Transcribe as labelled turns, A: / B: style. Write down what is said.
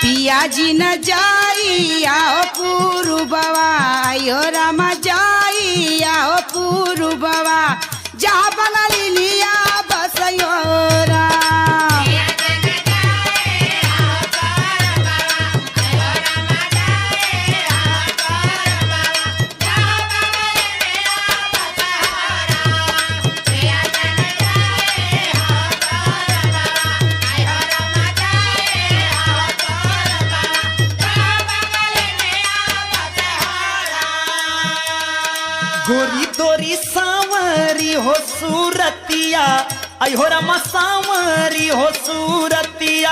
A: पियाजी न जाई आओ पूर्ववा आयो रामा जाई आओ पूर्ववा जा बनली लिया बसयो राम।
B: गोरी तोरी सांवरी हो सूरतिया, अयो रमा सांवरी हो सूरतिया,